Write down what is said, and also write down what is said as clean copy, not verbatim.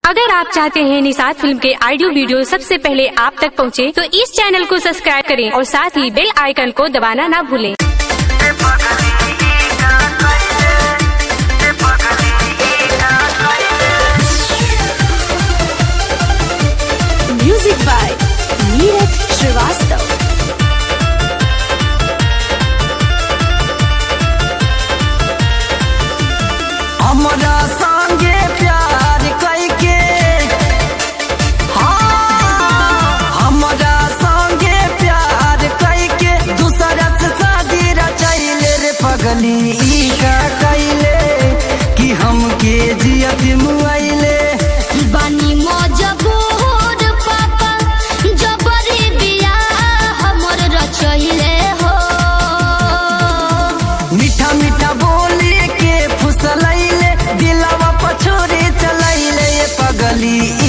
अगर आप चाहते हैं निषाद फिल्म के ऑडियो वीडियो सबसे पहले आप तक पहुंचे, तो इस चैनल को सब्सक्राइब करें और साथ ही बेल आइकन को दबाना ना भूलें। Music by Neeraj Shrivastava. हमरा संगे प्यार कैके, हमरा संगे प्यार कैके दूसरा से शादी रचैले रे पगली। ई का कैले कि हमके जियत मुआइले। बानी मजबूर पापा जबरी बियाह हमर रचैले हो। मीठा मीठा बोली के फुसलैले, दिलवा पछोरे चलैले ये पगली।